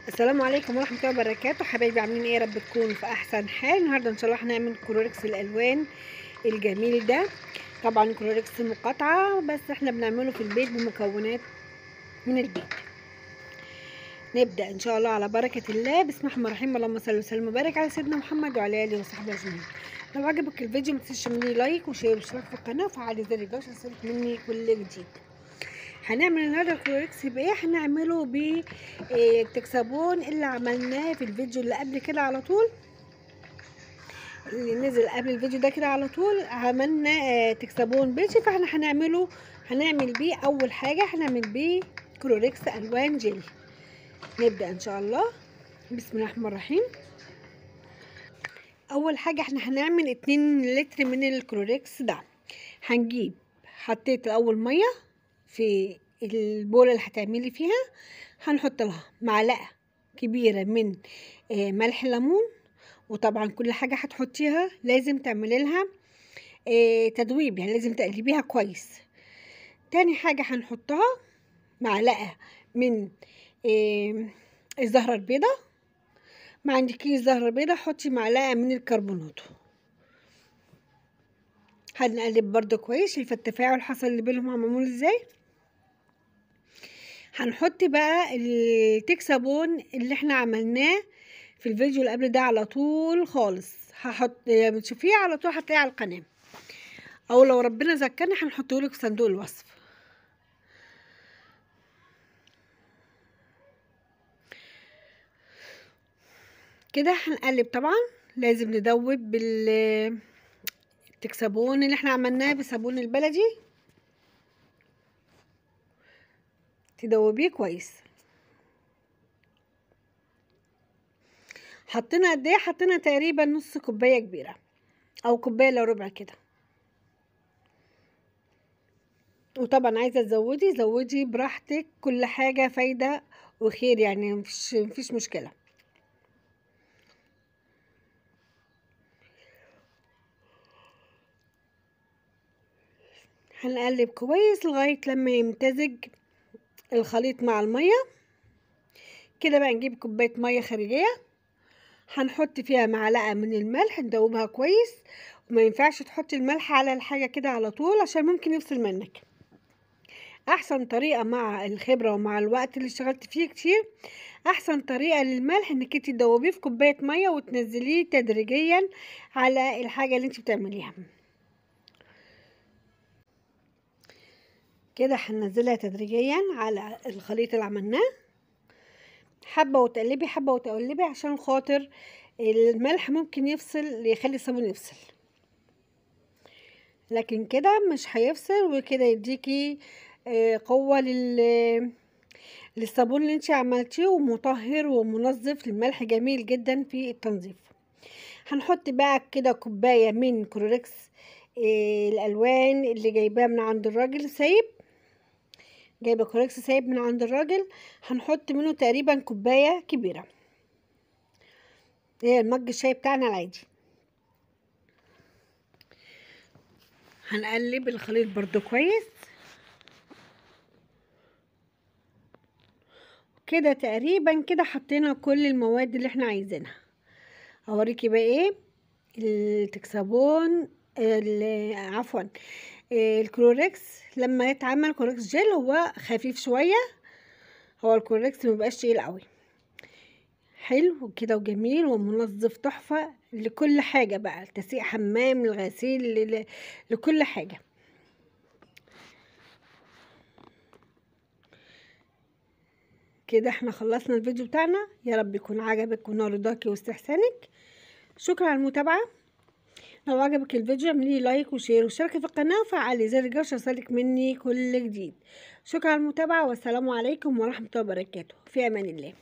السلام عليكم ورحمة الله وبركاته. حبايبي عاملين ايه؟ يا رب تكونوا في احسن حال. النهارده ان شاء الله هنعمل كلوركس الالوان الجميل ده. طبعا كلوركس مقاطعة بس احنا بنعمله في البيت بمكونات من البيت. نبدأ ان شاء الله على بركة الله. بسم الله الرحمن الرحيم. اللهم صل وسلم وبارك على سيدنا محمد وعلى اله وصحبه اجمعين. لو عجبك الفيديو ما تنساش تعملي لايك وشير واشتراك في القناة وفعلي زر الجرس عشان يوصلك مني كل جديد. هنعمل النهارده الكلوركس بايه؟ هنعمله بالتكسبون اللي عملناه في الفيديو اللي قبل كده على طول، اللي نزل قبل الفيديو ده كده على طول. عملنا تكسبون بيجي، فاحنا هنعمل بيه اول حاجه هنعمل بيه كلوركس الوان جيل. نبدا ان شاء الله. بسم الله الرحمن الرحيم. اول حاجه احنا هنعمل 2 لتر من الكلوركس ده. هنجيب، حطيت الاول ميه في البوله اللي هتعملي فيها، هنحط لها معلقه كبيره من ملح ليمون. وطبعا كل حاجه هتحطيها لازم تعملي لها تدويب، يعني لازم تقلبيها كويس. تاني حاجه هنحطها معلقه من الزهره البيضاء. ما عندكيش زهره بيضاء حطي معلقه من الكربونات. هنقلب برضو كويس. شايفه التفاعل حصل اللي بينهم معمول ازاي. هنحط بقى التكسبون اللي احنا عملناه في الفيديو اللي قبل ده على طول خالص. بتشوفيه على طول هتلاقيه على القناه، او لو ربنا ذكرنا هنحطه لك في صندوق الوصف. كده هنقلب. طبعا لازم ندوب بالتكسبون اللي احنا عملناه بالصابون البلدي، تدوبيه كويس. حطينا قد ايه؟ حطينا تقريبا نص كوبايه كبيره او كوبايه الا ربع كده. وطبعا عايزه تزودي زودي براحتك، كل حاجه فايده وخير، يعني مفيش مشكله. هنقلب كويس لغايه لما يمتزج الخليط مع الميه. كده بقى نجيب كوبايه ميه خارجيه، هنحط فيها معلقه من الملح ندوبها كويس. وما ينفعش تحطي الملح على الحاجه كده على طول عشان ممكن يفصل منك. احسن طريقه مع الخبره ومع الوقت اللي اشتغلت فيه كتير، احسن طريقه للملح انك انت تدوبيه في كوبايه ميه وتنزليه تدريجيا على الحاجه اللي انت بتعمليها. كده هننزلها تدريجيا على الخليط اللي عملناه، حبه وتقلبي حبه وتقلبي عشان خاطر الملح ممكن يفصل، يخلي الصابون يفصل، لكن كده مش هيفصل. وكده يديكي قوه للصابون اللي انت عملتيه، ومطهر ومنظف للملح، جميل جدا في التنظيف. هنحط بقى كده كوبايه من كلوركس الالوان اللي جايباه من عند الراجل سايب، جايبه كلوركس سايب من عند الراجل. هنحط منه تقريبا كوبايه كبيره، هي المج الشاي بتاعنا العادي. هنقلب الخليط برضو كويس. كده تقريبا كده حطينا كل المواد اللي احنا عايزينها. اوريكي بقى ايه التكسبون عفوا الكلوركس لما يتعمل كلوركس جيل هو خفيف شويه، هو الكلوركس مبقاش تقيل قوي، حلو كده وجميل ومنظف تحفه لكل حاجه بقى، تسيق حمام، الغسيل، لكل حاجه. كده احنا خلصنا الفيديو بتاعنا. يا رب يكون عجبك ونال رضاكي واستحسانك. شكرا على المتابعه. لو عجبك الفيديو اعملي لايك وشير واشتركي في القناه وفعلي زر الجرس يوصلك مني كل جديد. شكرا على المتابعه والسلام عليكم ورحمه الله وبركاته. في امان الله.